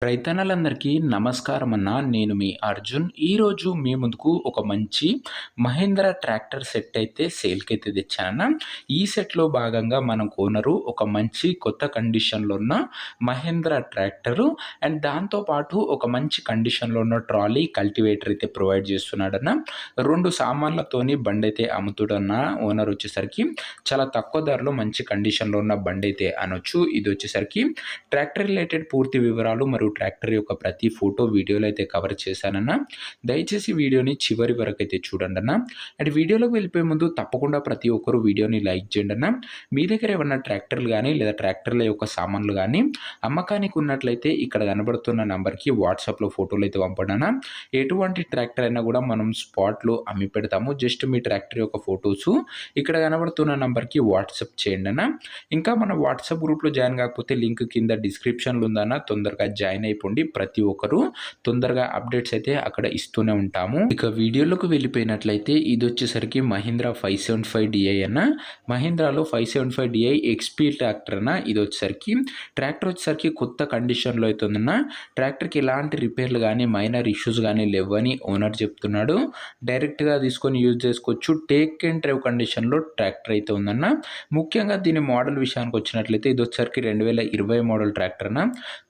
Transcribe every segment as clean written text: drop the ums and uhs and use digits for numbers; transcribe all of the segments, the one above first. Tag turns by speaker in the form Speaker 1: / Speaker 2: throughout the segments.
Speaker 1: రైతన్నలందరికీ నమస్కారం అన్న. నేను మీ అర్జున్. ఈరోజు మీ ముందుకు ఒక మంచి మహేంద్ర ట్రాక్టర్ సెట్ అయితే సేల్‌కైతే తెచ్చానన్న. ఈ సెట్‌లో భాగంగా మన ఓనరు ఒక మంచి కొత్త కండిషన్‌లో ఉన్న మహేంద్ర ట్రాక్టరు అండ్ దాంతో పాటు ఒక మంచి కండిషన్‌లో ఉన్న ట్రాలీ, కల్టివేటర్ అయితే ప్రొవైడ్ చేస్తున్నాడన్న. 2 సామాన్లతోని బండైతే అమ్ముతుడన్న ఓనర్ వచ్చేసరికి చాలా తక్కువ ధరలో మంచి కండిషన్‌లో ఉన్న బండైతే అనొచ్చు. ఇది వచ్చేసరికి ట్రాక్టర్ రిలేటెడ్ పూర్తి వివరాలు మరియు ట్రాక్టర్ యొక్క ప్రతి ఫోటో వీడియోలో అయితే కవర్ చేశానన్న. దయచేసి వీడియోని చివరి వరకు అయితే చూడండి అన్న. అండ్ వీడియోలోకి వెళ్ళిపోయే ముందు తప్పకుండా ప్రతి ఒక్కరు వీడియోని లైక్ చేయండి అన్న. మీ దగ్గర ఏమన్నా ట్రాక్టర్లు కానీ లేదా ట్రాక్టర్ల యొక్క సామాన్లు కానీ అమ్మకానికి ఉన్నట్లయితే ఇక్కడ కనబడుతున్న నంబర్కి వాట్సాప్లో ఫోటోలు అయితే పంపండి అన్న. ఎటువంటి ట్రాక్టర్ అయినా కూడా మనం స్పాట్లో అమ్మి పెడతాము. జస్ట్ మీ ట్రాక్టర్ యొక్క ఫొటోస్ ఇక్కడ కనబడుతున్న నంబర్కి వాట్సాప్ చేయండి అన్న. ఇంకా మన వాట్సాప్ గ్రూప్లో జాయిన్ కాకపోతే లింక్ కింద డిస్క్రిప్షన్లో ఉందన్న. తొందరగా జాయిన్ అయిపోండి. ప్రతి ఒక్కరు తొందరగా అప్డేట్స్ అయితే అక్కడ ఇస్తూనే ఉంటాము. ఇక వీడియోలోకి వెళ్ళిపోయినట్లయితే ఇది వచ్చేసరికి మహీంద్రా 575 డిఐ అన్న. మహీంద్రాలో 575 డిఐ ఎక్స్పీ ట్రాక్టర్ అన్న. ఇది వచ్చేసరికి ట్రాక్టర్ వచ్చేసరికి కొత్త కండిషన్లో అయితే ఉందన్న. ట్రాక్టర్కి ఎలాంటి రిపేర్లు కానీ మైనర్ ఇష్యూస్ కానీ లేవని ఓనర్ చెప్తున్నాడు. డైరెక్ట్గా తీసుకొని యూజ్ చేసుకోవచ్చు. టేక్ అండ్ డ్రైవ్ కండిషన్లో ట్రాక్టర్ అయితే ఉందన్న. ముఖ్యంగా దీని మోడల్ విషయానికి వచ్చినట్లయితే ఇది వచ్చేసరికి 2020 మోడల్ ట్రాక్టర్ అన్న.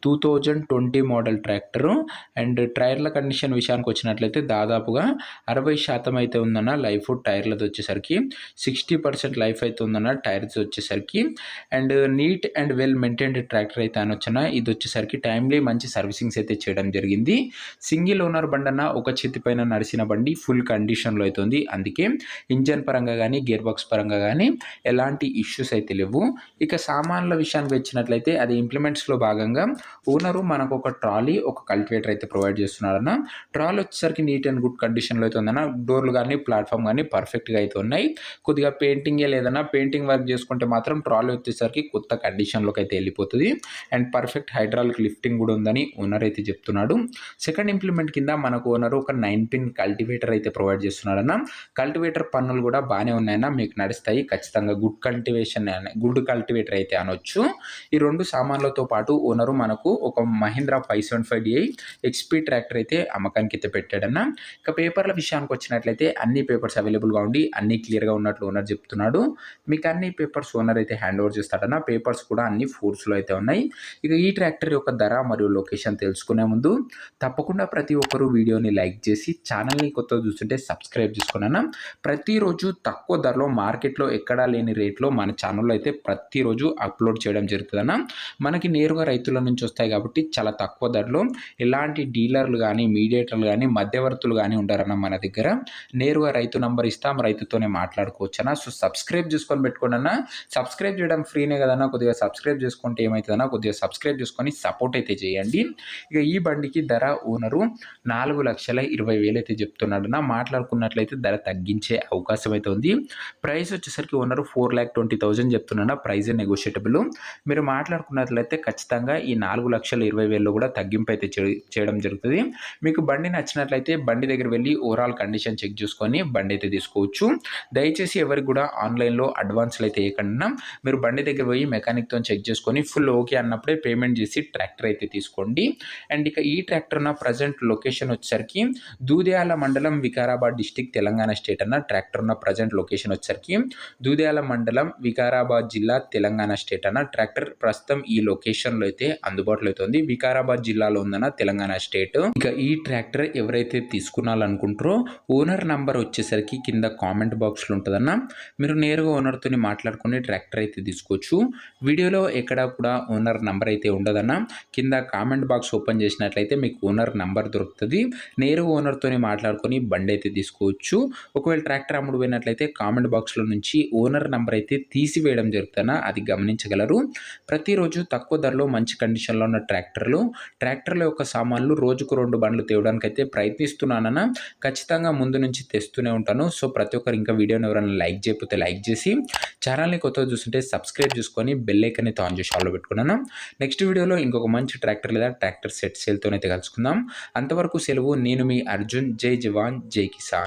Speaker 1: 2020 మోడల్ ట్రాక్టరు అండ్ టైర్ల కండిషన్ విషయానికి వచ్చినట్లయితే దాదాపుగా 60% అయితే ఉందన్న. లైఫ్ టైర్లది వచ్చేసరికి 60% లైఫ్ అయితే ఉందన్న టైర్స్ వచ్చేసరికి. And neat and well maintained tractor అయితే అనొచ్చన. ఇది వచ్చేసరికి టైమ్లీ మంచి సర్వీసింగ్స్ అయితే చేయడం జరిగింది. సింగిల్ ఓనర్ బండి అన్న, ఒక చేతి పైన నడిచిన బండి ఫుల్ కండిషన్లో అయితే ఉంది. అందుకే ఇంజన్ పరంగా కానీ గేర్ బాక్స్ పరంగా కానీ ఎలాంటి ఇష్యూస్ అయితే లేవు. ఇక సామాన్ల విషయానికి వచ్చినట్లయితే అది ఇంప్లిమెంట్స్లో భాగంగా ఓనరు మనకు ఒక ట్రాలీ, ఒక కల్టివేటర్ అయితే ప్రొవైడ్ చేస్తున్నాడన్న. ట్రాలీ వచ్చేసరికి నీట్ అండ్ గుడ్ కండిషన్లో అయితే ఉందన్న. డోర్లు కానీ ప్లాట్ఫామ్ కానీ పర్ఫెక్ట్గా అయితే ఉన్నాయి. కొద్దిగా పెయింటింగే లేదన్నా. పెయింటింగ్ వర్క్ చేసుకుంటే మాత్రం ట్రాలీ వచ్చేసరికి కొత్త కండిషన్లోకి అయితే వెళ్ళిపోతుంది. అండ్ పర్ఫెక్ట్ హైడ్రాలిక్ లిఫ్టింగ్ కూడా ఉందని ఓనర్ అయితే చెప్తున్నాడు. సెకండ్ ఇంప్లిమెంట్ కింద మనకు ఓనరు ఒక 9 పిన్ కల్టివేటర్ అయితే ప్రొవైడ్ చేస్తున్నాడన్న. కల్టివేటర్ పన్నులు కూడా బాగానే ఉన్నాయన్న, మీకు నడుస్తాయి ఖచ్చితంగా. గుడ్ కల్టివేటర్ అయితే అనొచ్చు. ఈ 2 సామాన్లతో పాటు ఓనరు మనకు ఒక మహీంద్రా 575 డిఐ ఎక్స్పీ ట్రాక్టర్ అయితే అమ్మకానికి అయితే పెట్టాడన్న. ఇక పేపర్ల విషయానికి వచ్చినట్లయితే అన్ని పేపర్స్ అవైలబుల్గా ఉండి అన్ని క్లియర్గా ఉన్నట్లు ఓనర్ చెప్తున్నాడు. మీకు అన్ని పేపర్స్ ఓనర్ అయితే హ్యాండ్ ఓవర్ చేస్తాడన్న. పేపర్స్ కూడా అన్ని ఫోర్స్లో అయితే ఉన్నాయి. ఇక ఈ ట్రాక్టర్ యొక్క ధర మరియు లొకేషన్ తెలుసుకునే ముందు తప్పకుండా ప్రతి ఒక్కరు వీడియోని లైక్ చేసి ఛానల్ని కొత్తగా చూస్తుంటే సబ్స్క్రైబ్ చేసుకున్నాను. ప్రతిరోజు తక్కువ ధరలో మార్కెట్లో ఎక్కడా లేని రేట్లో మన ఛానల్లో అయితే ప్రతిరోజు అప్లోడ్ చేయడం జరుగుతుందన్న. మనకి నేరుగా రైతుల నుంచి వస్తాయి కాబట్టి చాలా తక్కువ ధరలో ఎలాంటి డీలర్లు కానీ మీడియేటర్లు కానీ మధ్యవర్తులు కానీ ఉంటారన్న మన దగ్గర. నేరుగా రైతు నంబర్ ఇస్తాం, రైతుతోనే మాట్లాడుకోవచ్చు అన్న. సో సబ్స్క్రైబ్ చేసుకొని పెట్టుకోండి అన్న. సబ్స్క్రైబ్ చేయడం ఫ్రీనే కదన్నా. కొద్దిగా సబ్స్క్రైబ్ చేసుకుంటే ఏమవుతుందన్నా, కొద్దిగా సబ్స్క్రైబ్ చేసుకొని సపోర్ట్ అయితే చేయండి. ఇక ఈ బండికి ధర ఓనరు 4,20,000 అయితే చెప్తున్నాడన్న. మాట్లాడుకున్నట్లయితే ధర తగ్గించే అవకాశం అయితే ఉంది. ప్రైస్ వచ్చేసరికి ఓనరు 4,20,000 చెప్తున్నా. ప్రైజ్ నెగోషియటబుల్. మీరు మాట్లాడుకున్నట్లయితే ఖచ్చితంగా ఈ 4,20,000 కూడా తగ్గింపు అయితే చేయడం జరుగుతుంది. మీకు బండి నచ్చినట్లయితే బండి దగ్గర వెళ్ళి ఓవరాల్ కండిషన్ చెక్ చేసుకొని బండి అయితే తీసుకోవచ్చు. దయచేసి ఎవరికి కూడా ఆన్లైన్లో అడ్వాన్స్లు అయితే వేయకుండా మీరు బండి దగ్గర పోయి మెకానిక్తో చెక్ చేసుకొని ఫుల్ ఓకే అన్నప్పుడే పేమెంట్ చేసి ట్రాక్టర్ అయితే తీసుకోండి. అండ్ ఇక ఈ ట్రాక్టర్ ఉన్న ప్రజెంట్ లొకేషన్ వచ్చేసరికి దూదేయాల మండలం, వికారాబాద్ డిస్టిక్, తెలంగాణ స్టేట్ అన్న. ట్రాక్టర్ ఉన్న ప్రజెంట్ లొకేషన్ వచ్చేసరికి దూదేయాల మండలం, వికారాబాద్ జిల్లా, తెలంగాణ స్టేట్ అన్న. ట్రాక్టర్ ప్రస్తుతం ఈ లొకేషన్లో అయితే అందుబాటులో అయితే ఉంది. వికారాబాద్ జిల్లాలో ఉందన్న, తెలంగాణ స్టేట్. ఇక ఈ ట్రాక్టర్ ఎవరైతే తీసుకున్నారనుకుంటారో ఓనర్ నంబర్ వచ్చేసరికి కింద కామెంట్ బాక్స్లో ఉంటుందన్న. మీరు నేరుగా ఓనర్తో మాట్లాడుకుని ట్రాక్టర్ అయితే తీసుకోవచ్చు. వీడియోలో ఎక్కడ కూడా ఓనర్ నంబర్ అయితే ఉండదన్న. కింద కామెంట్ బాక్స్ ఓపెన్ చేసినట్లయితే మీకు ఓనర్ నంబర్ దొరుకుతుంది. నేరుగా ఓనర్తో మాట్లాడుకొని బండి అయితే తీసుకోవచ్చు. ఒకవేళ ట్రాక్టర్ అమ్ముడు పోయినట్లయితే కామెంట్ బాక్స్లో నుంచి ఓనర్ నంబర్ అయితే తీసివేయడం జరుగుతుందన్న. అది గమనించగలరు. ప్రతిరోజు తక్కువ ధరలో మంచి కండిషన్లో ఉన్న ట్రాక్టర్ల యొక్క సామాన్లు రోజుకు 2 బండ్లు తేవడానికి అయితే ప్రయత్నిస్తున్నానన్న. ఖచ్చితంగా ముందు నుంచి తెస్తూనే ఉంటాను. సో ప్రతి ఒక్కరు ఇంకా వీడియోని ఎవరైనా లైక్ చేయకపోతే లైక్ చేసి ఛానల్ని కొత్తగా చూస్తుంటే సబ్స్క్రైబ్ చేసుకొని బెల్ ఐకాన్ అయితే ఆన్ చేసి ఆన్లో పెట్టుకున్నాను. నెక్స్ట్ వీడియోలో ఇంకొక మంచి ట్రాక్టర్ లేదా ట్రాక్టర్ సెట్ సేల్తోనైతే కలుసుకుందాం. అంతవరకు సెలవు. నేను మీ అర్జున్. జై జవాన్, జై కిసాన్.